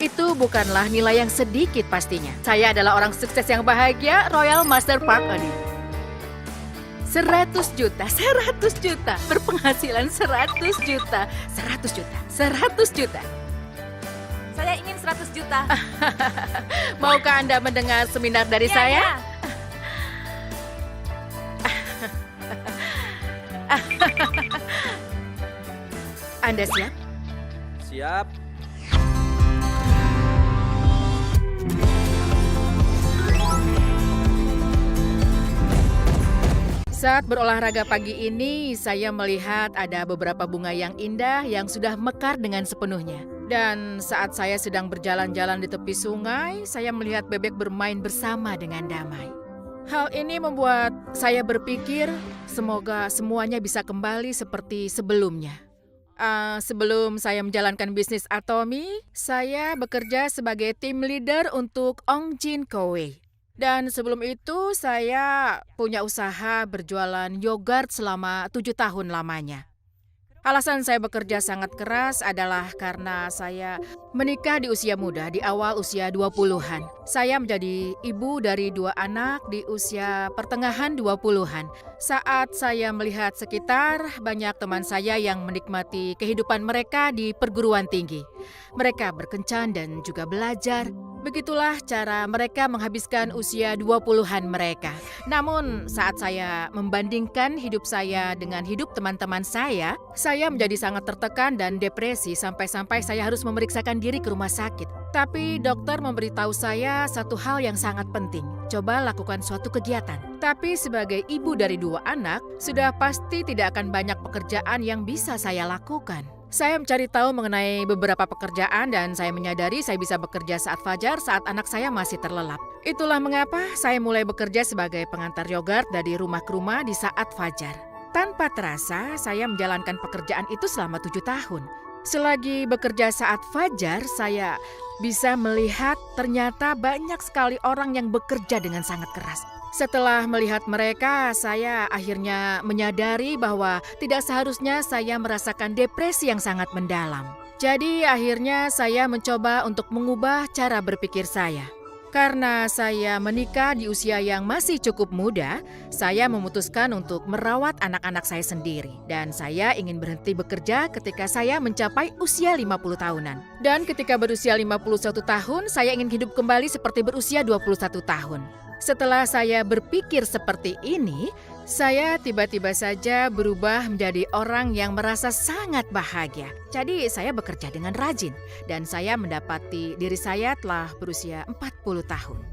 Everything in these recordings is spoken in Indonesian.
Itu bukanlah nilai yang sedikit pastinya. Saya adalah orang sukses yang bahagia, Royal Master Park Odi. 100 juta, 100 juta, berpenghasilan 100 juta, 100 juta, 100 juta. Saya ingin 100 juta. Maukah Anda mendengar seminar dari saya? Anda siap? Siap. Saat berolahraga pagi ini, saya melihat ada beberapa bunga yang indah yang sudah mekar dengan sepenuhnya. Dan saat saya sedang berjalan-jalan di tepi sungai, saya melihat bebek bermain bersama dengan damai. Hal ini membuat saya berpikir, semoga semuanya bisa kembali seperti sebelumnya. Sebelum saya menjalankan bisnis Atomy, saya bekerja sebagai tim leader untuk Ong Jin Kowe. Dan sebelum itu saya punya usaha berjualan yogurt selama 7 tahun lamanya. Alasan saya bekerja sangat keras adalah karena saya menikah di usia muda, di awal usia 20-an. Saya menjadi ibu dari 2 anak di usia pertengahan 20-an. Saat saya melihat sekitar, banyak teman saya yang menikmati kehidupan mereka di perguruan tinggi. Mereka berkencan dan juga belajar. Begitulah cara mereka menghabiskan usia 20-an mereka. Namun saat saya membandingkan hidup saya dengan hidup teman-teman saya menjadi sangat tertekan dan depresi sampai-sampai saya harus memeriksakan diri ke rumah sakit. Tapi dokter memberitahu saya satu hal yang sangat penting. Coba lakukan suatu kegiatan. Tapi sebagai ibu dari 2 anak, sudah pasti tidak akan banyak pekerjaan yang bisa saya lakukan. Saya mencari tahu mengenai beberapa pekerjaan dan saya menyadari saya bisa bekerja saat fajar saat anak saya masih terlelap. Itulah mengapa saya mulai bekerja sebagai pengantar yogurt dari rumah ke rumah di saat fajar. Tanpa terasa, saya menjalankan pekerjaan itu selama 7 tahun. Selagi bekerja saat fajar, saya bisa melihat ternyata banyak sekali orang yang bekerja dengan sangat keras. Setelah melihat mereka, saya akhirnya menyadari bahwa tidak seharusnya saya merasakan depresi yang sangat mendalam. Jadi akhirnya saya mencoba untuk mengubah cara berpikir saya. Karena saya menikah di usia yang masih cukup muda, saya memutuskan untuk merawat anak-anak saya sendiri. Dan saya ingin berhenti bekerja ketika saya mencapai usia 50 tahunan. Dan ketika berusia 51 tahun, saya ingin hidup kembali seperti berusia 21 tahun. Setelah saya berpikir seperti ini, saya tiba-tiba saja berubah menjadi orang yang merasa sangat bahagia. Jadi saya bekerja dengan rajin dan saya mendapati diri saya telah berusia 40 tahun.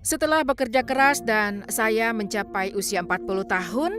Setelah bekerja keras dan saya mencapai usia 40 tahun,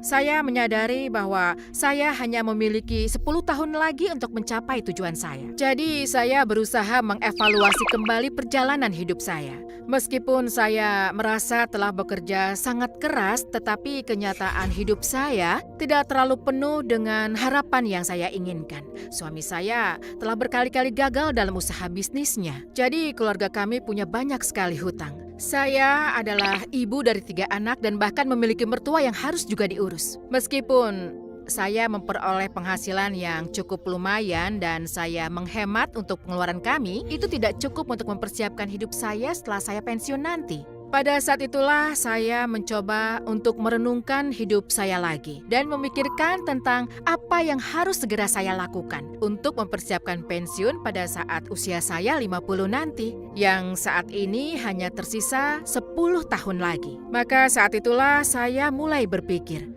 saya menyadari bahwa saya hanya memiliki 10 tahun lagi untuk mencapai tujuan saya. Jadi saya berusaha mengevaluasi kembali perjalanan hidup saya. Meskipun saya merasa telah bekerja sangat keras, tetapi kenyataan hidup saya tidak terlalu penuh dengan harapan yang saya inginkan. Suami saya telah berkali-kali gagal dalam usaha bisnisnya. Jadi keluarga kami punya banyak sekali hutang. Saya adalah ibu dari 3 anak dan bahkan memiliki mertua yang harus juga diurus. Meskipun saya memperoleh penghasilan yang cukup lumayan dan saya menghemat untuk pengeluaran kami, itu tidak cukup untuk mempersiapkan hidup saya setelah saya pensiun nanti. Pada saat itulah saya mencoba untuk merenungkan hidup saya lagi dan memikirkan tentang apa yang harus segera saya lakukan untuk mempersiapkan pensiun pada saat usia saya 50 nanti, yang saat ini hanya tersisa 10 tahun lagi. Maka saat itulah saya mulai berpikir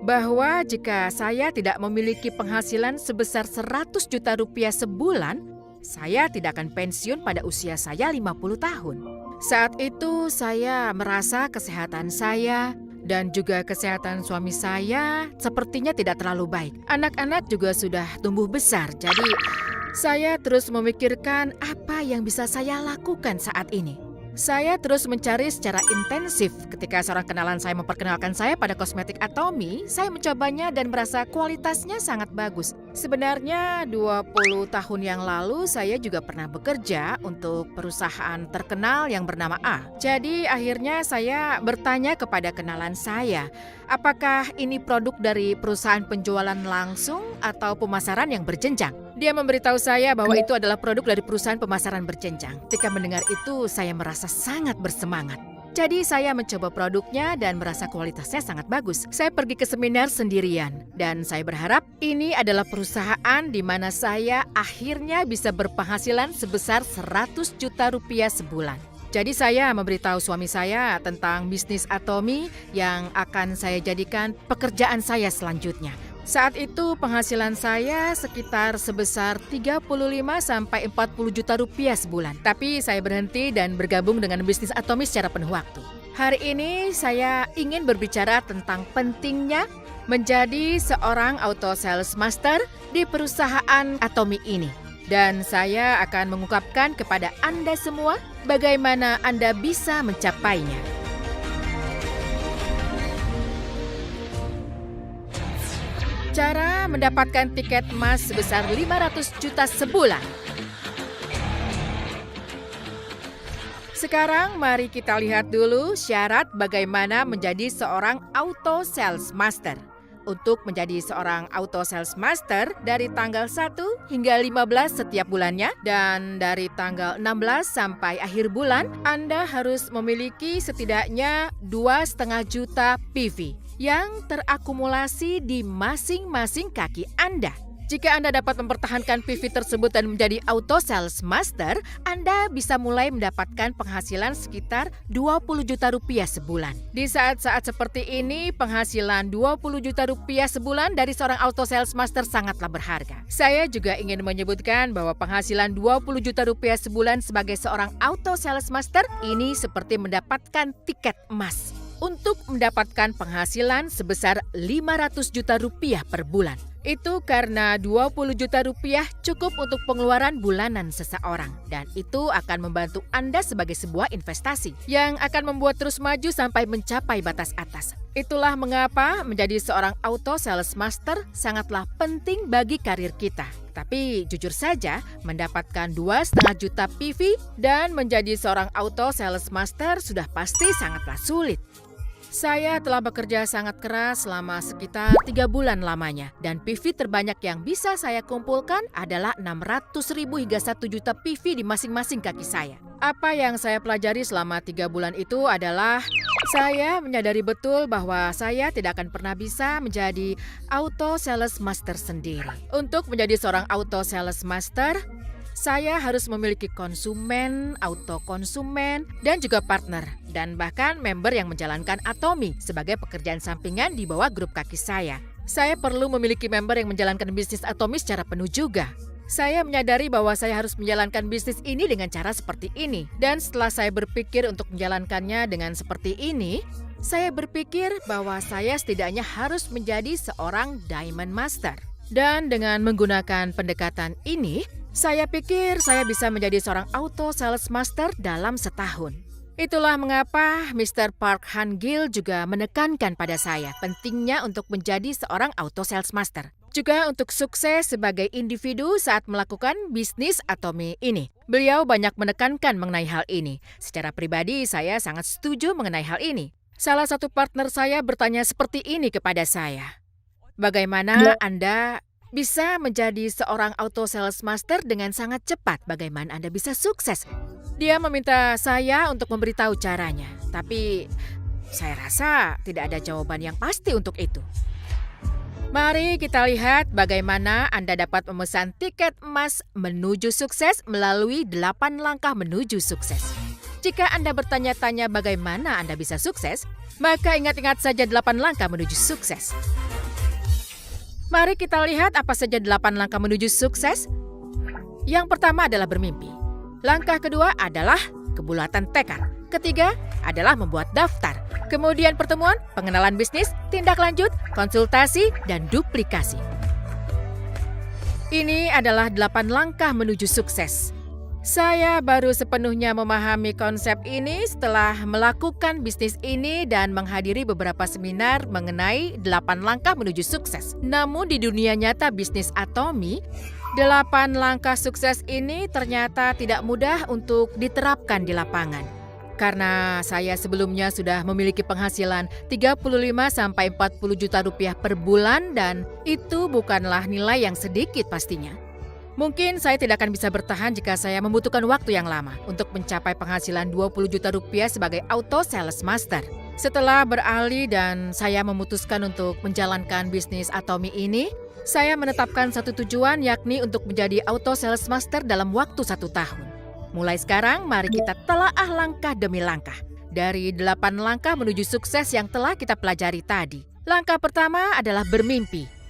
bahwa jika saya tidak memiliki penghasilan sebesar 100 juta rupiah sebulan, saya tidak akan pensiun pada usia saya 50 tahun. Saat itu saya merasa kesehatan saya dan juga kesehatan suami saya sepertinya tidak terlalu baik. Anak-anak juga sudah tumbuh besar, jadi saya terus memikirkan apa yang bisa saya lakukan saat ini. Saya terus mencari secara intensif. Ketika seorang kenalan saya memperkenalkan saya pada kosmetik Atomy, saya mencobanya dan merasa kualitasnya sangat bagus. Sebenarnya 20 tahun yang lalu saya juga pernah bekerja untuk perusahaan terkenal yang bernama A. Jadi akhirnya saya bertanya kepada kenalan saya, apakah ini produk dari perusahaan penjualan langsung atau pemasaran yang berjenjang? Dia memberitahu saya bahwa itu adalah produk dari perusahaan pemasaran berjenjang. Ketika mendengar itu, saya merasa sangat bersemangat. Jadi saya mencoba produknya dan merasa kualitasnya sangat bagus. Saya pergi ke seminar sendirian dan saya berharap ini adalah perusahaan di mana saya akhirnya bisa berpenghasilan sebesar 100 juta rupiah sebulan. Jadi saya memberitahu suami saya tentang bisnis Atomy yang akan saya jadikan pekerjaan saya selanjutnya. Saat itu penghasilan saya sekitar sebesar 35 sampai 40 juta rupiah sebulan. Tapi saya berhenti dan bergabung dengan bisnis Atomy secara penuh waktu. Hari ini saya ingin berbicara tentang pentingnya menjadi seorang auto sales master di perusahaan Atomy ini. Dan saya akan mengungkapkan kepada Anda semua bagaimana Anda bisa mencapainya. Cara mendapatkan tiket emas sebesar 500 juta sebulan. Sekarang mari kita lihat dulu syarat bagaimana menjadi seorang auto sales master. Untuk menjadi seorang auto sales master dari tanggal 1 hingga 15 setiap bulannya dan dari tanggal 16 sampai akhir bulan, Anda harus memiliki setidaknya 2,5 juta PV yang terakumulasi di masing-masing kaki Anda. Jika Anda dapat mempertahankan PV tersebut dan menjadi auto sales master, Anda bisa mulai mendapatkan penghasilan sekitar 20 juta rupiah sebulan. Di saat-saat seperti ini, penghasilan 20 juta rupiah sebulan dari seorang auto sales master sangatlah berharga. Saya juga ingin menyebutkan bahwa penghasilan 20 juta rupiah sebulan sebagai seorang auto sales master ini seperti mendapatkan tiket emas. Untuk mendapatkan penghasilan sebesar 500 juta rupiah per bulan. Itu karena 20 juta rupiah cukup untuk pengeluaran bulanan seseorang. Dan itu akan membantu Anda sebagai sebuah investasi yang akan membuat terus maju sampai mencapai batas atas. Itulah mengapa menjadi seorang auto sales master sangatlah penting bagi karir kita. Tapi jujur saja, mendapatkan 2,5 juta PV dan menjadi seorang auto sales master sudah pasti sangatlah sulit. Saya telah bekerja sangat keras selama sekitar 3 bulan lamanya dan PV terbanyak yang bisa saya kumpulkan adalah 600.000 hingga 1 juta PV di masing-masing kaki saya. Apa yang saya pelajari selama 3 bulan itu adalah saya menyadari betul bahwa saya tidak akan pernah bisa menjadi auto sales master sendiri. Untuk menjadi seorang auto sales master, saya harus memiliki konsumen, auto konsumen, dan juga partner. Dan bahkan member yang menjalankan Atomy sebagai pekerjaan sampingan di bawah grup kaki saya. Saya perlu memiliki member yang menjalankan bisnis Atomy secara penuh juga. Saya menyadari bahwa saya harus menjalankan bisnis ini dengan cara seperti ini. Dan setelah saya berpikir untuk menjalankannya dengan seperti ini, saya berpikir bahwa saya setidaknya harus menjadi seorang Diamond Master. Dan dengan menggunakan pendekatan ini, saya pikir saya bisa menjadi seorang auto sales master dalam setahun. Itulah mengapa Mr. Park Han-gil juga menekankan pada saya pentingnya untuk menjadi seorang auto sales master. Juga untuk sukses sebagai individu saat melakukan bisnis Atomy ini. Beliau banyak menekankan mengenai hal ini. Secara pribadi saya sangat setuju mengenai hal ini. Salah satu partner saya bertanya seperti ini kepada saya. Bagaimana Anda bisa menjadi seorang auto sales master dengan sangat cepat? Bagaimana Anda bisa sukses? Dia meminta saya untuk memberitahu caranya. Tapi saya rasa tidak ada jawaban yang pasti untuk itu. Mari kita lihat bagaimana Anda dapat memesan tiket emas menuju sukses melalui 8 langkah menuju sukses. Jika Anda bertanya-tanya bagaimana Anda bisa sukses, maka ingat-ingat saja 8 langkah menuju sukses. Mari kita lihat apa saja 8 langkah menuju sukses. Yang pertama adalah bermimpi. Langkah kedua adalah kebulatan tekad. Ketiga adalah membuat daftar. Kemudian pertemuan, pengenalan bisnis, tindak lanjut, konsultasi, dan duplikasi. Ini adalah 8 langkah menuju sukses. Saya baru sepenuhnya memahami konsep ini setelah melakukan bisnis ini dan menghadiri beberapa seminar mengenai 8 langkah menuju sukses. Namun di dunia nyata bisnis Atomy, 8 langkah sukses ini ternyata tidak mudah untuk diterapkan di lapangan. Karena saya sebelumnya sudah memiliki penghasilan 35-40 juta rupiah per bulan dan itu bukanlah nilai yang sedikit pastinya. Mungkin saya tidak akan bisa bertahan jika saya membutuhkan waktu yang lama untuk mencapai penghasilan 20 juta rupiah sebagai auto sales master. Setelah beralih dan saya memutuskan untuk menjalankan bisnis Atomy ini, saya menetapkan satu tujuan yakni untuk menjadi auto sales master dalam waktu 1 tahun. Mulai sekarang, mari kita telaah langkah demi langkah. Dari 8 langkah menuju sukses yang telah kita pelajari tadi. Langkah pertama adalah bermimpi.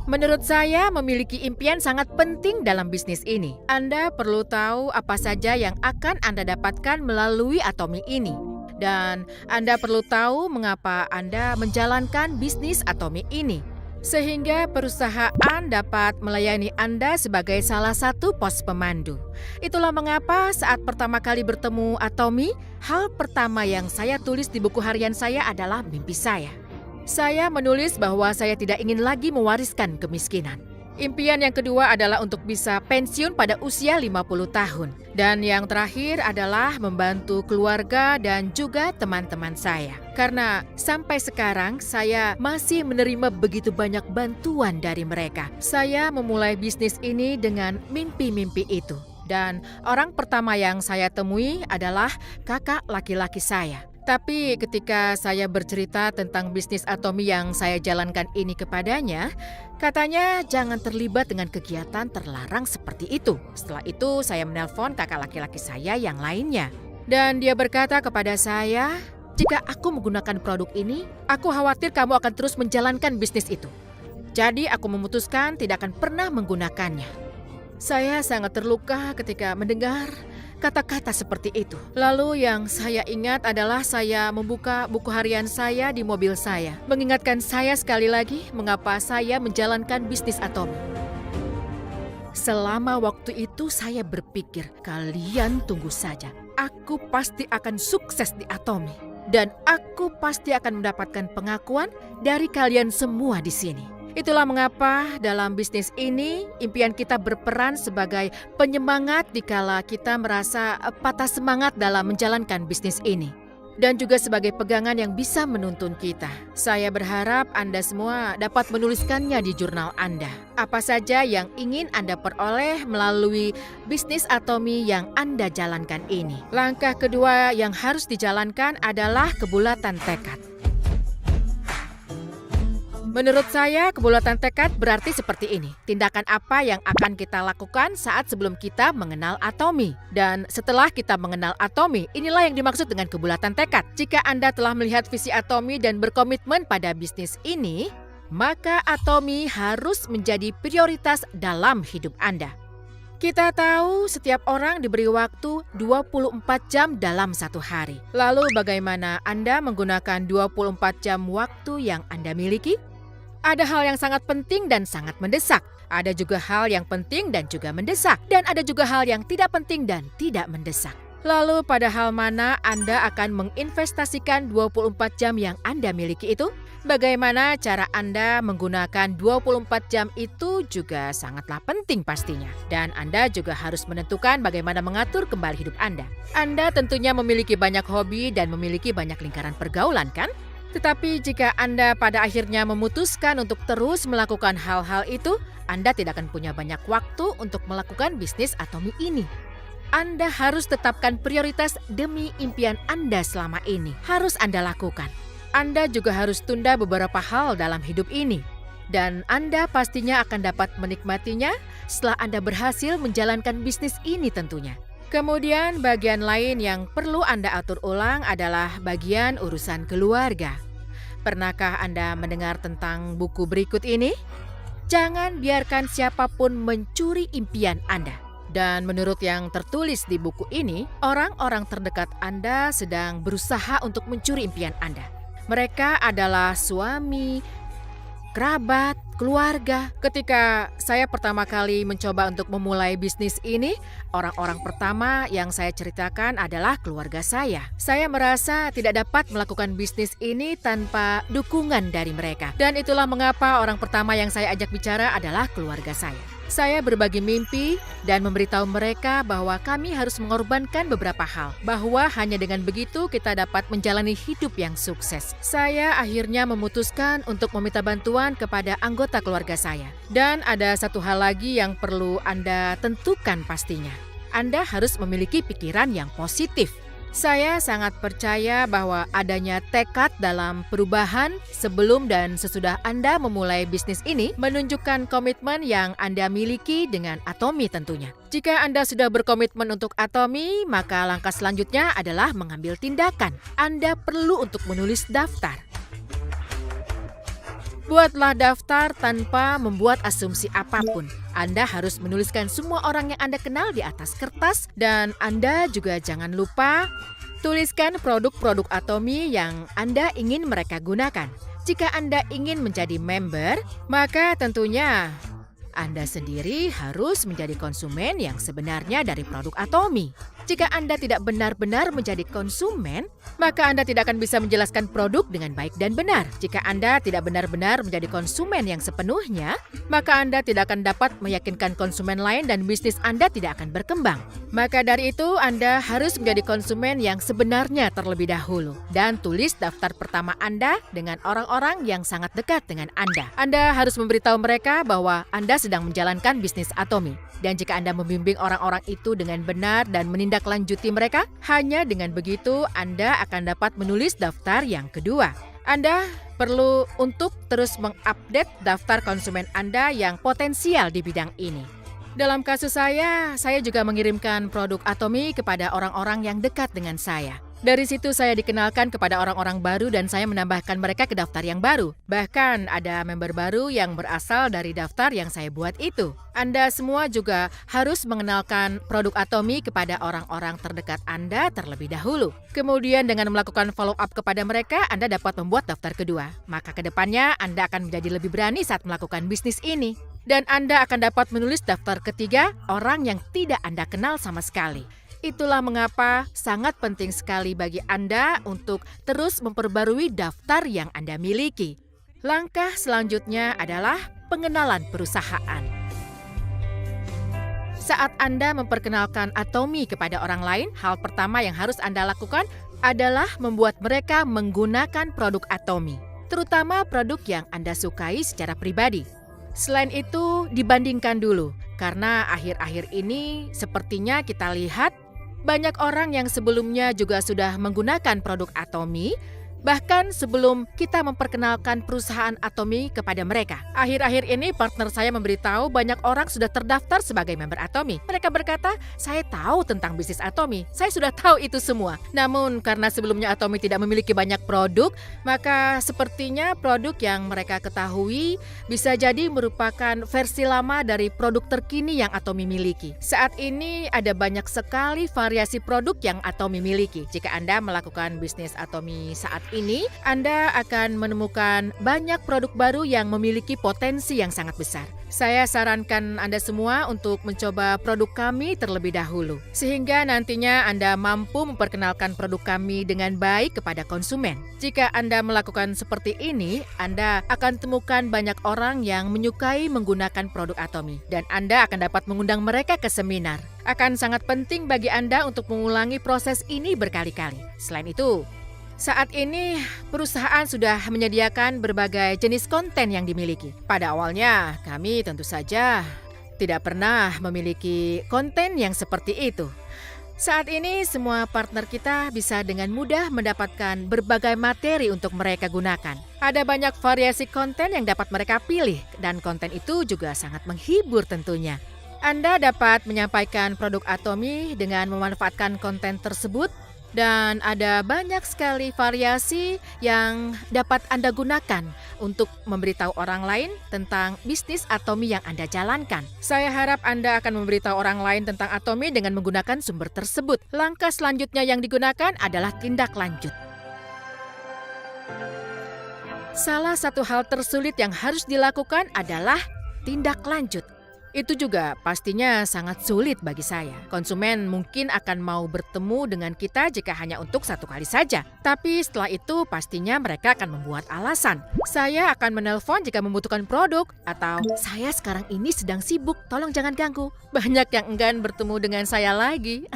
Menurut saya, memiliki impian sangat penting dalam bisnis ini. Anda perlu tahu apa saja yang akan Anda dapatkan melalui Atomy ini. Dan Anda perlu tahu mengapa Anda menjalankan bisnis Atomy ini. Sehingga perusahaan dapat melayani Anda sebagai salah satu pos pemandu. Itulah mengapa saat pertama kali bertemu Atomy, hal pertama yang saya tulis di buku harian saya adalah mimpi saya. Saya menulis bahwa saya tidak ingin lagi mewariskan kemiskinan. Impian yang kedua adalah untuk bisa pensiun pada usia 50 tahun. Dan yang terakhir adalah membantu keluarga dan juga teman-teman saya. Karena sampai sekarang saya masih menerima begitu banyak bantuan dari mereka. Saya memulai bisnis ini dengan mimpi-mimpi itu. Dan orang pertama yang saya temui adalah kakak laki-laki saya. Tapi ketika saya bercerita tentang bisnis Atomy yang saya jalankan ini kepadanya, katanya jangan terlibat dengan kegiatan terlarang seperti itu. Setelah itu saya menelpon kakak laki-laki saya yang lainnya. Dan dia berkata kepada saya, jika aku menggunakan produk ini, aku khawatir kamu akan terus menjalankan bisnis itu. Jadi aku memutuskan tidak akan pernah menggunakannya. Saya sangat terluka ketika mendengar kata-kata seperti itu. Lalu yang saya ingat adalah saya membuka buku harian saya di mobil saya. Mengingatkan saya sekali lagi mengapa saya menjalankan bisnis Atomy. Selama waktu itu saya berpikir, kalian tunggu saja. Aku pasti akan sukses di Atomy. Dan aku pasti akan mendapatkan pengakuan dari kalian semua di sini. Itulah mengapa dalam bisnis ini impian kita berperan sebagai penyemangat dikala kita merasa patah semangat dalam menjalankan bisnis ini. Dan juga sebagai pegangan yang bisa menuntun kita. Saya berharap Anda semua dapat menuliskannya di jurnal Anda. Apa saja yang ingin Anda peroleh melalui bisnis Atomy yang Anda jalankan ini. Langkah kedua yang harus dijalankan adalah kebulatan tekad. Menurut saya, kebulatan tekad berarti seperti ini. Tindakan apa yang akan kita lakukan saat sebelum kita mengenal Atomy. Dan setelah kita mengenal Atomy, inilah yang dimaksud dengan kebulatan tekad. Jika Anda telah melihat visi Atomy dan berkomitmen pada bisnis ini, maka Atomy harus menjadi prioritas dalam hidup Anda. Kita tahu setiap orang diberi waktu 24 jam dalam satu hari. Lalu bagaimana Anda menggunakan 24 jam waktu yang Anda miliki? Ada hal yang sangat penting dan sangat mendesak. Ada juga hal yang penting dan juga mendesak. Dan ada juga hal yang tidak penting dan tidak mendesak. Lalu pada hal mana Anda akan menginvestasikan 24 jam yang Anda miliki itu? Bagaimana cara Anda menggunakan 24 jam itu juga sangatlah penting pastinya. Dan Anda juga harus menentukan bagaimana mengatur kembali hidup Anda. Anda tentunya memiliki banyak hobi dan memiliki banyak lingkaran pergaulan, kan? Tetapi jika Anda pada akhirnya memutuskan untuk terus melakukan hal-hal itu, Anda tidak akan punya banyak waktu untuk melakukan bisnis Atomy ini. Anda harus tetapkan prioritas demi impian Anda selama ini. Harus Anda lakukan. Anda juga harus tunda beberapa hal dalam hidup ini. Dan Anda pastinya akan dapat menikmatinya setelah Anda berhasil menjalankan bisnis ini tentunya. Kemudian bagian lain yang perlu Anda atur ulang adalah bagian urusan keluarga. Pernahkah Anda mendengar tentang buku berikut ini? Jangan biarkan siapapun mencuri impian Anda. Dan menurut yang tertulis di buku ini, orang-orang terdekat Anda sedang berusaha untuk mencuri impian Anda. Mereka adalah suami, kerabat, keluarga. Ketika saya pertama kali mencoba untuk memulai bisnis ini, orang-orang pertama yang saya ceritakan adalah keluarga saya. Saya merasa tidak dapat melakukan bisnis ini tanpa dukungan dari mereka. Dan itulah mengapa orang pertama yang saya ajak bicara adalah keluarga saya. Saya berbagi mimpi dan memberitahu mereka bahwa kami harus mengorbankan beberapa hal, bahwa hanya dengan begitu kita dapat menjalani hidup yang sukses. Saya akhirnya memutuskan untuk meminta bantuan kepada anggota keluarga saya. Dan ada satu hal lagi yang perlu Anda tentukan pastinya. Anda harus memiliki pikiran yang positif. Saya sangat percaya bahwa adanya tekad dalam perubahan sebelum dan sesudah Anda memulai bisnis ini menunjukkan komitmen yang Anda miliki dengan Atomy tentunya. Jika Anda sudah berkomitmen untuk Atomy, maka langkah selanjutnya adalah mengambil tindakan. Anda perlu untuk menulis daftar. Buatlah daftar tanpa membuat asumsi apapun. Anda harus menuliskan semua orang yang Anda kenal di atas kertas dan Anda juga jangan lupa tuliskan produk-produk Atomy yang Anda ingin mereka gunakan. Jika Anda ingin menjadi member, maka tentunya Anda sendiri harus menjadi konsumen yang sebenarnya dari produk Atomy. Jika Anda tidak benar-benar menjadi konsumen, maka Anda tidak akan bisa menjelaskan produk dengan baik dan benar. Jika Anda tidak benar-benar menjadi konsumen yang sepenuhnya, maka Anda tidak akan dapat meyakinkan konsumen lain dan bisnis Anda tidak akan berkembang. Maka dari itu, Anda harus menjadi konsumen yang sebenarnya terlebih dahulu. Dan tulis daftar pertama Anda dengan orang-orang yang sangat dekat dengan Anda. Anda harus memberitahu mereka bahwa Anda sedang menjalankan bisnis Atomy. Dan jika Anda membimbing orang-orang itu dengan benar dan menindaklanjuti mereka, hanya dengan begitu Anda akan dapat menulis daftar yang kedua. Anda perlu untuk terus mengupdate daftar konsumen Anda yang potensial di bidang ini. Dalam kasus saya juga mengirimkan produk Atomy kepada orang-orang yang dekat dengan saya. Dari situ saya dikenalkan kepada orang-orang baru dan saya menambahkan mereka ke daftar yang baru. Bahkan ada member baru yang berasal dari daftar yang saya buat itu. Anda semua juga harus mengenalkan produk Atomy kepada orang-orang terdekat Anda terlebih dahulu. Kemudian dengan melakukan follow up kepada mereka, Anda dapat membuat daftar kedua. Maka ke depannya Anda akan menjadi lebih berani saat melakukan bisnis ini. Dan Anda akan dapat menulis daftar ketiga orang yang tidak Anda kenal sama sekali. Itulah mengapa sangat penting sekali bagi Anda untuk terus memperbarui daftar yang Anda miliki. Langkah selanjutnya adalah pengenalan perusahaan. Saat Anda memperkenalkan Atomy kepada orang lain, hal pertama yang harus Anda lakukan adalah membuat mereka menggunakan produk Atomy, terutama produk yang Anda sukai secara pribadi. Selain itu, dibandingkan dulu, karena akhir-akhir ini sepertinya kita lihat banyak orang yang sebelumnya juga sudah menggunakan produk Atomy, bahkan sebelum kita memperkenalkan perusahaan Atomy kepada mereka. Akhir-akhir ini partner saya memberitahu banyak orang sudah terdaftar sebagai member Atomy. Mereka berkata, saya tahu tentang bisnis Atomy, saya sudah tahu itu semua. Namun karena sebelumnya Atomy tidak memiliki banyak produk, maka sepertinya produk yang mereka ketahui bisa jadi merupakan versi lama dari produk terkini yang Atomy miliki. Saat ini ada banyak sekali variasi produk yang Atomy miliki. Jika Anda melakukan bisnis Atomy saat ini, Anda akan menemukan banyak produk baru yang memiliki potensi yang sangat besar. Saya sarankan Anda semua untuk mencoba produk kami terlebih dahulu, sehingga nantinya Anda mampu memperkenalkan produk kami dengan baik kepada konsumen. Jika Anda melakukan seperti ini, Anda akan temukan banyak orang yang menyukai menggunakan produk Atomy, dan Anda akan dapat mengundang mereka ke seminar. Akan sangat penting bagi Anda untuk mengulangi proses ini berkali-kali. Selain itu, saat ini, perusahaan sudah menyediakan berbagai jenis konten yang dimiliki. Pada awalnya, kami tentu saja tidak pernah memiliki konten yang seperti itu. Saat ini, semua partner kita bisa dengan mudah mendapatkan berbagai materi untuk mereka gunakan. Ada banyak variasi konten yang dapat mereka pilih, dan konten itu juga sangat menghibur tentunya. Anda dapat menyampaikan produk Atomy dengan memanfaatkan konten tersebut, dan ada banyak sekali variasi yang dapat Anda gunakan untuk memberitahu orang lain tentang bisnis Atomy yang Anda jalankan. Saya harap Anda akan memberitahu orang lain tentang Atomy dengan menggunakan sumber tersebut. Langkah selanjutnya yang digunakan adalah tindak lanjut. Salah satu hal tersulit yang harus dilakukan adalah tindak lanjut. Itu juga pastinya sangat sulit bagi saya. Konsumen mungkin akan mau bertemu dengan kita jika hanya untuk satu kali saja. Tapi setelah itu pastinya mereka akan membuat alasan. Saya akan menelpon jika membutuhkan produk, atau saya sekarang ini sedang sibuk, tolong jangan ganggu. Banyak yang enggan bertemu dengan saya lagi.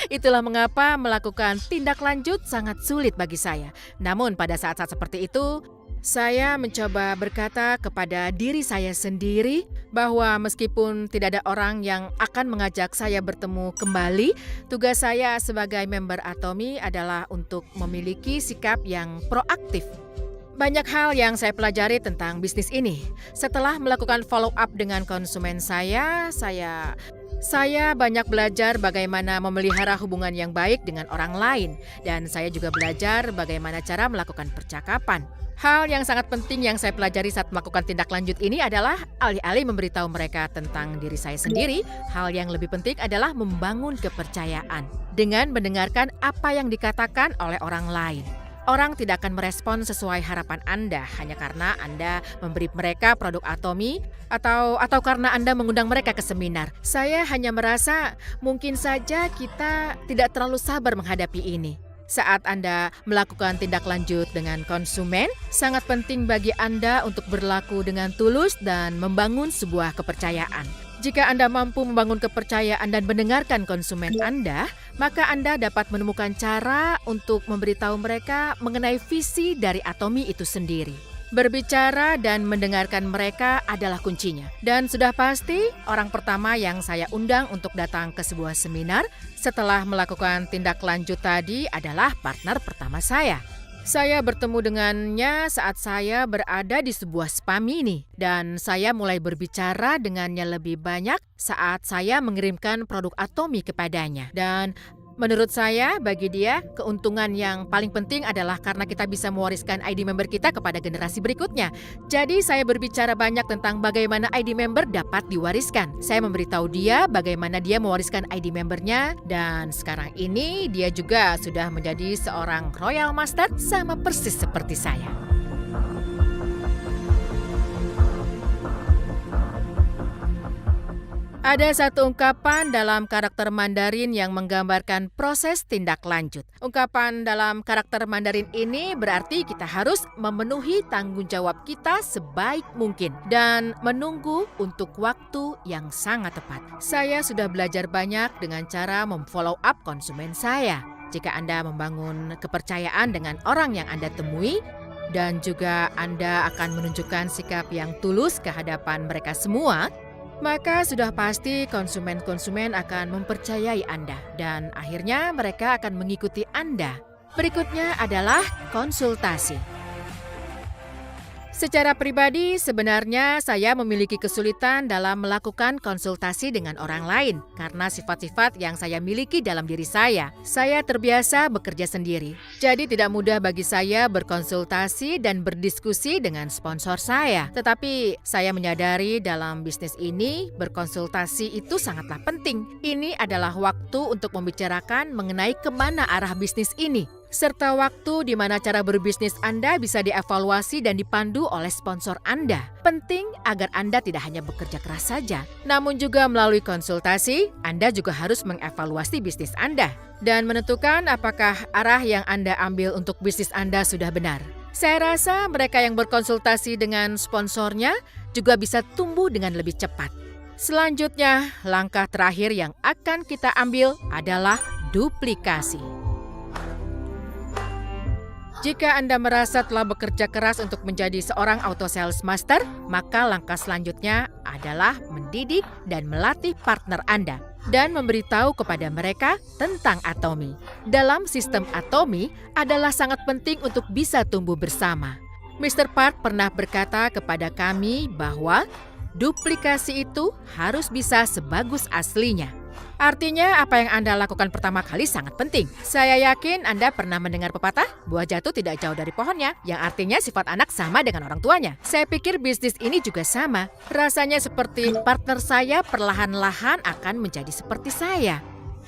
Itulah mengapa melakukan tindak lanjut sangat sulit bagi saya. Namun pada saat-saat seperti itu, saya mencoba berkata kepada diri saya sendiri bahwa meskipun tidak ada orang yang akan mengajak saya bertemu kembali, tugas saya sebagai member Atomy adalah untuk memiliki sikap yang proaktif. Banyak hal yang saya pelajari tentang bisnis ini. Setelah melakukan follow up dengan konsumen saya banyak belajar bagaimana memelihara hubungan yang baik dengan orang lain, dan saya juga belajar bagaimana cara melakukan percakapan. Hal yang sangat penting yang saya pelajari saat melakukan tindak lanjut ini adalah alih-alih memberitahu mereka tentang diri saya sendiri, hal yang lebih penting adalah membangun kepercayaan dengan mendengarkan apa yang dikatakan oleh orang lain. Orang tidak akan merespon sesuai harapan Anda hanya karena Anda memberi mereka produk Atomy atau karena Anda mengundang mereka ke seminar. Saya hanya merasa mungkin saja kita tidak terlalu sabar menghadapi ini. Saat Anda melakukan tindak lanjut dengan konsumen, sangat penting bagi Anda untuk berlaku dengan tulus dan membangun sebuah kepercayaan. Jika Anda mampu membangun kepercayaan dan mendengarkan konsumen Anda, maka Anda dapat menemukan cara untuk memberitahu mereka mengenai visi dari Atomy itu sendiri. Berbicara dan mendengarkan mereka adalah kuncinya. Dan sudah pasti orang pertama yang saya undang untuk datang ke sebuah seminar setelah melakukan tindak lanjut tadi adalah partner pertama saya. Saya bertemu dengannya saat saya berada di sebuah spa mini, dan saya mulai berbicara dengannya lebih banyak saat saya mengirimkan produk Atomy kepadanya. Dan menurut saya, bagi dia, keuntungan yang paling penting adalah karena kita bisa mewariskan ID member kita kepada generasi berikutnya. Jadi saya berbicara banyak tentang bagaimana ID member dapat diwariskan. Saya memberitahu dia bagaimana dia mewariskan ID membernya, dan sekarang ini dia juga sudah menjadi seorang Royal Master sama persis seperti saya. Ada satu ungkapan dalam karakter Mandarin yang menggambarkan proses tindak lanjut. Ungkapan dalam karakter Mandarin ini berarti kita harus memenuhi tanggung jawab kita sebaik mungkin dan menunggu untuk waktu yang sangat tepat. Saya sudah belajar banyak dengan cara memfollow up konsumen saya. Jika Anda membangun kepercayaan dengan orang yang Anda temui, dan juga Anda akan menunjukkan sikap yang tulus ke hadapan mereka semua, maka sudah pasti konsumen-konsumen akan mempercayai Anda dan akhirnya mereka akan mengikuti Anda. Berikutnya adalah konsultasi. Secara pribadi, sebenarnya saya memiliki kesulitan dalam melakukan konsultasi dengan orang lain karena sifat-sifat yang saya miliki dalam diri saya. Saya terbiasa bekerja sendiri, jadi tidak mudah bagi saya berkonsultasi dan berdiskusi dengan sponsor saya. Tetapi saya menyadari dalam bisnis ini, berkonsultasi itu sangatlah penting. Ini adalah waktu untuk membicarakan mengenai kemana arah bisnis ini, serta waktu di mana cara berbisnis Anda bisa dievaluasi dan dipandu oleh sponsor Anda. Penting agar Anda tidak hanya bekerja keras saja, namun juga melalui konsultasi, Anda juga harus mengevaluasi bisnis Anda dan menentukan apakah arah yang Anda ambil untuk bisnis Anda sudah benar. Saya rasa mereka yang berkonsultasi dengan sponsornya juga bisa tumbuh dengan lebih cepat. Selanjutnya, langkah terakhir yang akan kita ambil adalah duplikasi. Jika Anda merasa telah bekerja keras untuk menjadi seorang auto sales master, maka langkah selanjutnya adalah mendidik dan melatih partner Anda dan memberitahu kepada mereka tentang Atomy. Dalam sistem Atomy adalah sangat penting untuk bisa tumbuh bersama. Mr. Park pernah berkata kepada kami bahwa duplikasi itu harus bisa sebagus aslinya. Artinya apa yang Anda lakukan pertama kali sangat penting. Saya yakin Anda pernah mendengar pepatah, buah jatuh tidak jauh dari pohonnya, yang artinya sifat anak sama dengan orang tuanya. Saya pikir bisnis ini juga sama. Rasanya seperti partner saya perlahan-lahan akan menjadi seperti saya.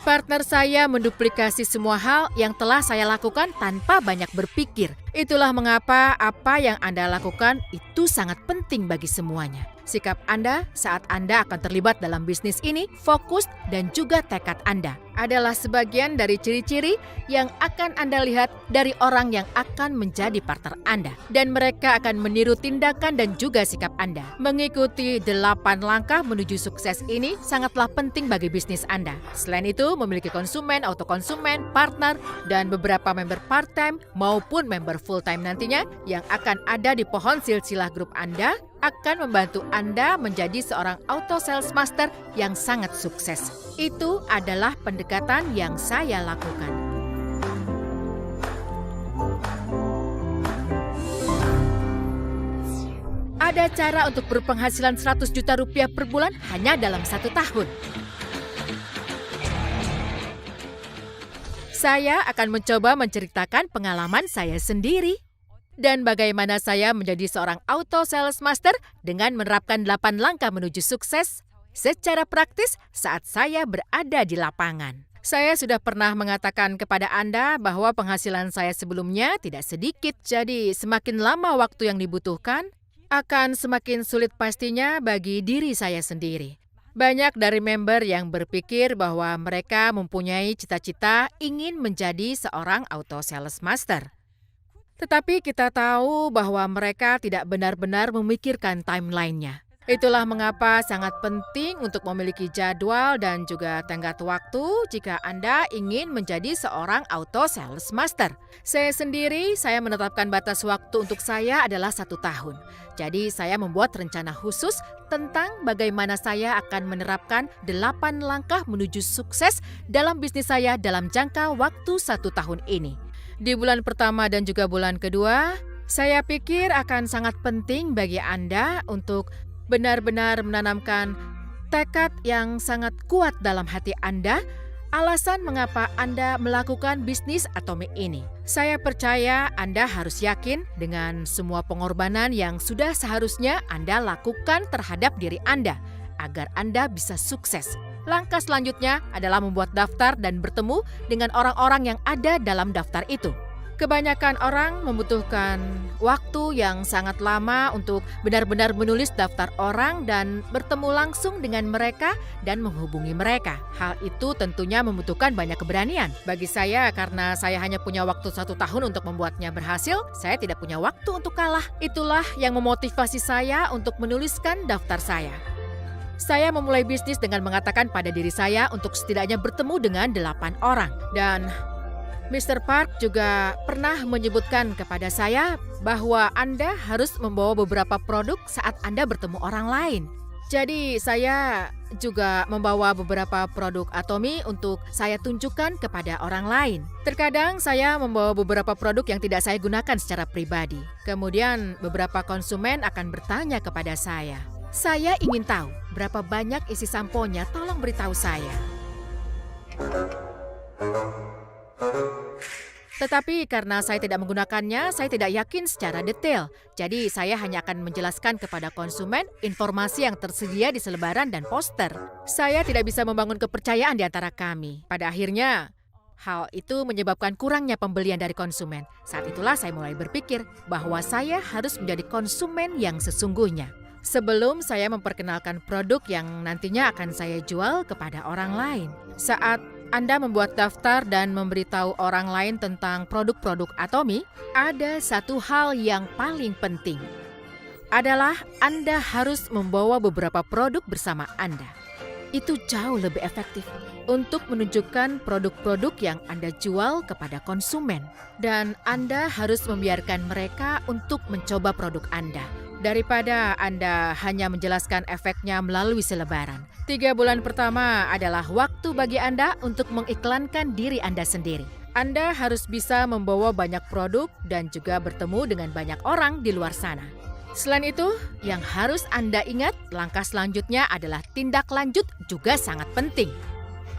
Partner saya menduplikasi semua hal yang telah saya lakukan tanpa banyak berpikir. Itulah mengapa apa yang Anda lakukan itu sangat penting bagi semuanya. Sikap Anda saat Anda akan terlibat dalam bisnis ini, fokus dan juga tekad Anda adalah sebagian dari ciri-ciri yang akan Anda lihat dari orang yang akan menjadi partner Anda. Dan mereka akan meniru tindakan dan juga sikap Anda. Mengikuti 8 langkah menuju sukses ini sangatlah penting bagi bisnis Anda. Selain itu, memiliki konsumen, autokonsumen, partner, dan beberapa member part-time maupun member full-time nantinya yang akan ada di pohon silsilah grup Anda akan membantu Anda menjadi seorang auto sales master yang sangat sukses. Itu adalah pendekatan yang saya lakukan. Ada cara untuk berpenghasilan 100 juta rupiah per bulan hanya dalam 1 tahun. Saya akan mencoba menceritakan pengalaman saya sendiri. Dan bagaimana saya menjadi seorang auto sales master dengan menerapkan 8 langkah menuju sukses secara praktis saat saya berada di lapangan. Saya sudah pernah mengatakan kepada Anda bahwa penghasilan saya sebelumnya tidak sedikit. Jadi semakin lama waktu yang dibutuhkan, akan semakin sulit pastinya bagi diri saya sendiri. Banyak dari member yang berpikir bahwa mereka mempunyai cita-cita ingin menjadi seorang auto sales master. Tetapi kita tahu bahwa mereka tidak benar-benar memikirkan timeline-nya. Itulah mengapa sangat penting untuk memiliki jadwal dan juga tenggat waktu jika Anda ingin menjadi seorang auto sales master. Saya sendiri, saya menetapkan batas waktu untuk saya adalah 1 tahun. Jadi saya membuat rencana khusus tentang bagaimana saya akan menerapkan 8 langkah menuju sukses dalam bisnis saya dalam jangka waktu 1 tahun ini. Di bulan pertama dan juga bulan kedua, saya pikir akan sangat penting bagi Anda untuk benar-benar menanamkan tekad yang sangat kuat dalam hati Anda, alasan mengapa Anda melakukan bisnis Atomy ini. Saya percaya Anda harus yakin dengan semua pengorbanan yang sudah seharusnya Anda lakukan terhadap diri Anda, agar Anda bisa sukses. Langkah selanjutnya adalah membuat daftar dan bertemu dengan orang-orang yang ada dalam daftar itu. Kebanyakan orang membutuhkan waktu yang sangat lama untuk benar-benar menulis daftar orang dan bertemu langsung dengan mereka dan menghubungi mereka. Hal itu tentunya membutuhkan banyak keberanian. Bagi saya, karena saya hanya punya waktu 1 tahun untuk membuatnya berhasil, saya tidak punya waktu untuk kalah. Itulah yang memotivasi saya untuk menuliskan daftar saya. Saya memulai bisnis dengan mengatakan pada diri saya untuk setidaknya bertemu dengan 8 orang. Dan Mr. Park juga pernah menyebutkan kepada saya bahwa Anda harus membawa beberapa produk saat Anda bertemu orang lain. Jadi saya juga membawa beberapa produk Atomy untuk saya tunjukkan kepada orang lain. Terkadang saya membawa beberapa produk yang tidak saya gunakan secara pribadi. Kemudian beberapa konsumen akan bertanya kepada saya ingin tahu berapa banyak isi samponya, tolong beritahu saya. Tetapi karena saya tidak menggunakannya, saya tidak yakin secara detail. Jadi saya hanya akan menjelaskan kepada konsumen informasi yang tersedia di selebaran dan poster. Saya tidak bisa membangun kepercayaan di antara kami. Pada akhirnya, hal itu menyebabkan kurangnya pembelian dari konsumen. Saat itulah saya mulai berpikir bahwa saya harus menjadi konsumen yang sesungguhnya. Sebelum saya memperkenalkan produk yang nantinya akan saya jual kepada orang lain. Saat Anda membuat daftar dan memberitahu orang lain tentang produk-produk Atomy, ada satu hal yang paling penting. Adalah Anda harus membawa beberapa produk bersama Anda. Itu jauh lebih efektif untuk menunjukkan produk-produk yang Anda jual kepada konsumen. Dan Anda harus membiarkan mereka untuk mencoba produk Anda. Daripada Anda hanya menjelaskan efeknya melalui selebaran. 3 bulan pertama adalah waktu bagi Anda untuk mengiklankan diri Anda sendiri. Anda harus bisa membawa banyak produk dan juga bertemu dengan banyak orang di luar sana. Selain itu, yang harus Anda ingat, langkah selanjutnya adalah tindak lanjut juga sangat penting.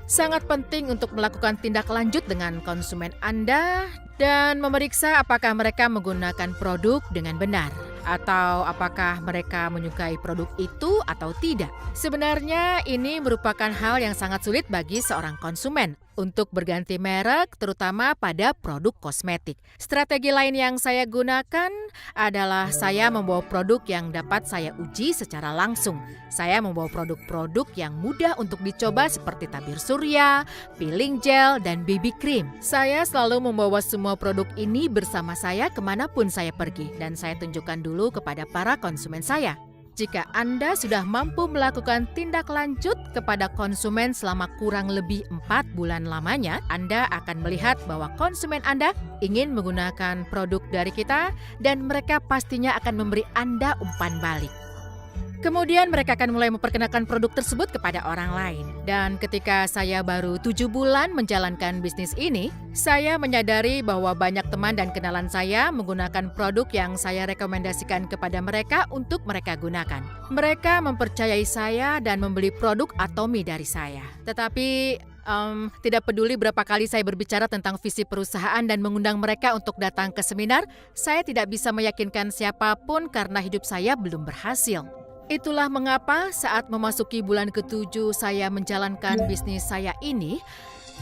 Sangat penting untuk melakukan tindak lanjut dengan konsumen Anda dan memeriksa apakah mereka menggunakan produk dengan benar. Atau apakah mereka menyukai produk itu atau tidak? Sebenarnya ini merupakan hal yang sangat sulit bagi seorang konsumen untuk berganti merek, terutama pada produk kosmetik. Strategi lain yang saya gunakan adalah saya membawa produk yang dapat saya uji secara langsung. Saya membawa produk-produk yang mudah untuk dicoba seperti tabir surya, peeling gel, dan BB cream. Saya selalu membawa semua produk ini bersama saya kemanapun saya pergi, dan saya tunjukkan dulu kepada para konsumen saya. Jika Anda sudah mampu melakukan tindak lanjut kepada konsumen selama kurang lebih 4 bulan lamanya, Anda akan melihat bahwa konsumen Anda ingin menggunakan produk dari kita dan mereka pastinya akan memberi Anda umpan balik. Kemudian mereka akan mulai memperkenalkan produk tersebut kepada orang lain. Dan ketika saya baru 7 bulan menjalankan bisnis ini, saya menyadari bahwa banyak teman dan kenalan saya menggunakan produk yang saya rekomendasikan kepada mereka untuk mereka gunakan. Mereka mempercayai saya dan membeli produk Atomy dari saya. Tetapi tidak peduli berapa kali saya berbicara tentang visi perusahaan dan mengundang mereka untuk datang ke seminar, saya tidak bisa meyakinkan siapapun karena hidup saya belum berhasil. Itulah mengapa saat memasuki bulan ke-7 saya menjalankan bisnis saya ini,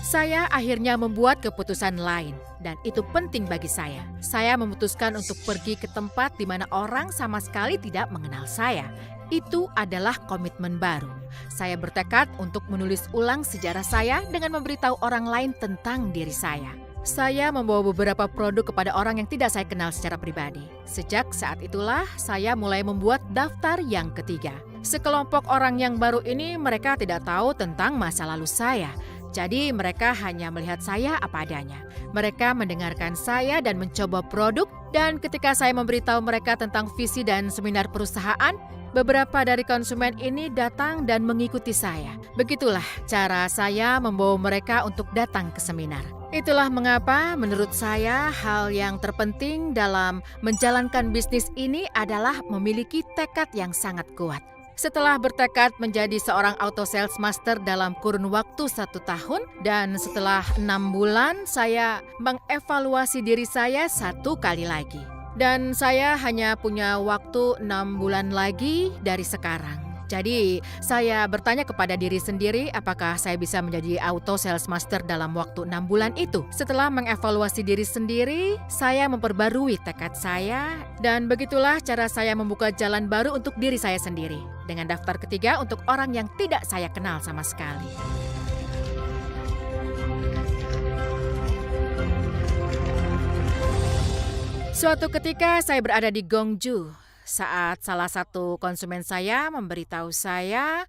saya akhirnya membuat keputusan lain dan itu penting bagi saya. Saya memutuskan untuk pergi ke tempat di mana orang sama sekali tidak mengenal saya. Itu adalah komitmen baru. Saya bertekad untuk menulis ulang sejarah saya dengan memberitahu orang lain tentang diri saya. Saya membawa beberapa produk kepada orang yang tidak saya kenal secara pribadi. Sejak saat itulah saya mulai membuat daftar yang ketiga. Sekelompok orang yang baru ini mereka tidak tahu tentang masa lalu saya. Jadi mereka hanya melihat saya apa adanya. Mereka mendengarkan saya dan mencoba produk, dan ketika saya memberitahu mereka tentang visi dan seminar perusahaan, beberapa dari konsumen ini datang dan mengikuti saya. Begitulah cara saya membawa mereka untuk datang ke seminar. Itulah mengapa menurut saya hal yang terpenting dalam menjalankan bisnis ini adalah memiliki tekad yang sangat kuat. Setelah bertekad menjadi seorang auto sales master dalam kurun waktu 1 tahun dan setelah 6 bulan saya mengevaluasi diri saya 1 kali lagi. Dan saya hanya punya waktu 6 bulan lagi dari sekarang. Jadi saya bertanya kepada diri sendiri apakah saya bisa menjadi auto sales master dalam waktu 6 bulan itu. Setelah mengevaluasi diri sendiri, saya memperbarui tekad saya dan begitulah cara saya membuka jalan baru untuk diri saya sendiri. Dengan daftar ketiga untuk orang yang tidak saya kenal sama sekali. Suatu ketika saya berada di Gwangju saat salah satu konsumen saya memberitahu saya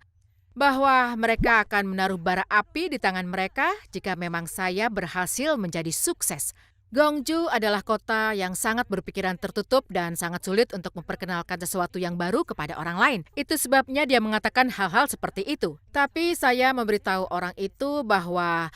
bahwa mereka akan menaruh bara api di tangan mereka jika memang saya berhasil menjadi sukses. Gwangju adalah kota yang sangat berpikiran tertutup dan sangat sulit untuk memperkenalkan sesuatu yang baru kepada orang lain. Itu sebabnya dia mengatakan hal-hal seperti itu. Tapi saya memberitahu orang itu bahwa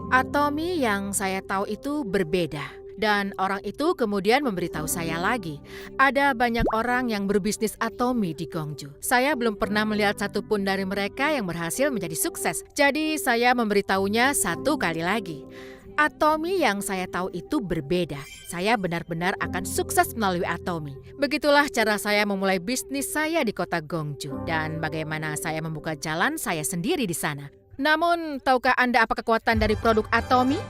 Atomy yang saya tahu itu berbeda. Dan orang itu kemudian memberitahu saya lagi, ada banyak orang yang berbisnis Atomy di Gwangju. Saya belum pernah melihat satupun dari mereka yang berhasil menjadi sukses. Jadi saya memberitahunya 1 kali lagi. Atomy yang saya tahu itu berbeda. Saya benar-benar akan sukses melalui Atomy. Begitulah cara saya memulai bisnis saya di kota Gwangju dan bagaimana saya membuka jalan saya sendiri di sana. Namun, tahukah Anda apa kekuatan dari produk Atomy?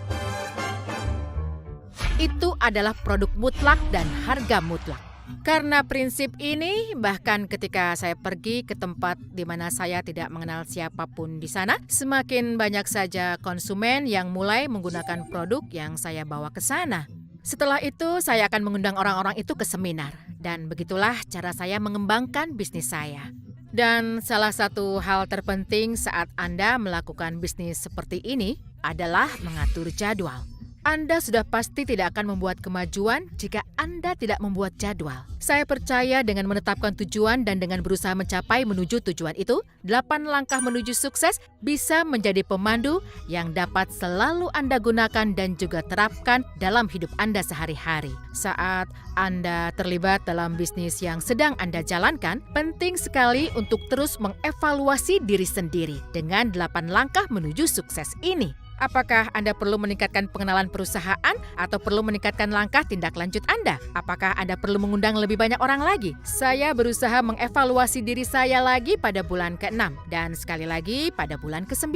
Itu adalah produk mutlak dan harga mutlak. Karena prinsip ini, bahkan ketika saya pergi ke tempat di mana saya tidak mengenal siapapun di sana, semakin banyak saja konsumen yang mulai menggunakan produk yang saya bawa ke sana. Setelah itu, saya akan mengundang orang-orang itu ke seminar. Dan begitulah cara saya mengembangkan bisnis saya. Dan salah satu hal terpenting saat Anda melakukan bisnis seperti ini adalah mengatur jadwal. Anda sudah pasti tidak akan membuat kemajuan jika Anda tidak membuat jadwal. Saya percaya dengan menetapkan tujuan dan dengan berusaha mencapai menuju tujuan itu, 8 langkah menuju sukses bisa menjadi pemandu yang dapat selalu Anda gunakan dan juga terapkan dalam hidup Anda sehari-hari. Saat Anda terlibat dalam bisnis yang sedang Anda jalankan, penting sekali untuk terus mengevaluasi diri sendiri dengan 8 langkah menuju sukses ini. Apakah Anda perlu meningkatkan pengenalan perusahaan atau perlu meningkatkan langkah tindak lanjut Anda? Apakah Anda perlu mengundang lebih banyak orang lagi? Saya berusaha mengevaluasi diri saya lagi pada bulan ke-6 dan sekali lagi pada bulan ke-9.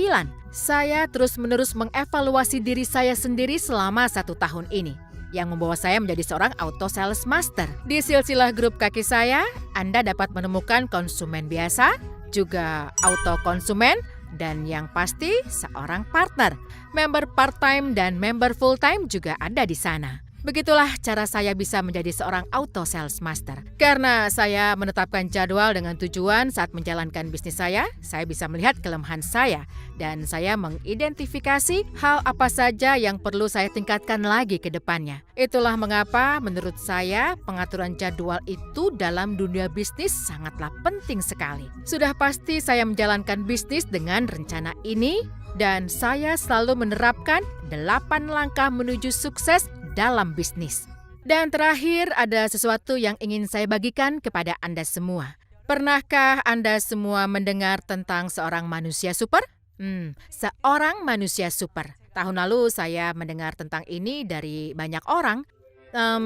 Saya terus-menerus mengevaluasi diri saya sendiri selama 1 tahun ini, yang membawa saya menjadi seorang auto sales master. Di silsilah grup kaki saya, Anda dapat menemukan konsumen biasa, juga auto konsumen, dan yang pasti seorang partner. Member part-time dan member full-time juga ada di sana. Begitulah cara saya bisa menjadi seorang auto sales master. Karena saya menetapkan jadwal dengan tujuan saat menjalankan bisnis saya bisa melihat kelemahan saya. Dan saya mengidentifikasi hal apa saja yang perlu saya tingkatkan lagi ke depannya. Itulah mengapa menurut saya pengaturan jadwal itu dalam dunia bisnis sangatlah penting sekali. Sudah pasti saya menjalankan bisnis dengan rencana ini dan saya selalu menerapkan 8 langkah menuju sukses dalam bisnis. Dan terakhir ada sesuatu yang ingin saya bagikan kepada Anda semua. Pernahkah Anda semua mendengar tentang seorang manusia super? Seorang manusia super. Tahun lalu saya mendengar tentang ini dari banyak orang.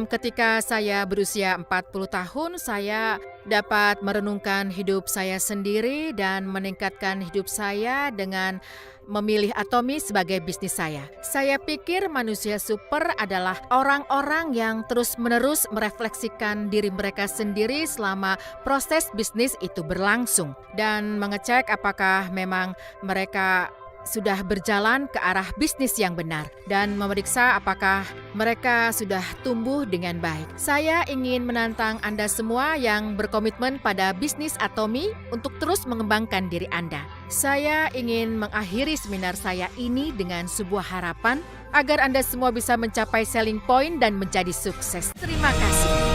Ketika saya berusia 40 tahun, saya dapat merenungkan hidup saya sendiri dan meningkatkan hidup saya dengan memilih Atomi sebagai bisnis saya. Saya pikir manusia super adalah orang-orang yang terus-menerus merefleksikan diri mereka sendiri selama proses bisnis itu berlangsung dan mengecek apakah memang mereka sudah berjalan ke arah bisnis yang benar dan memeriksa apakah mereka sudah tumbuh dengan baik. Saya ingin menantang Anda semua yang berkomitmen pada bisnis Atomi untuk terus mengembangkan diri Anda. Saya ingin mengakhiri seminar saya ini dengan sebuah harapan agar Anda semua bisa mencapai selling point dan menjadi sukses. Terima kasih.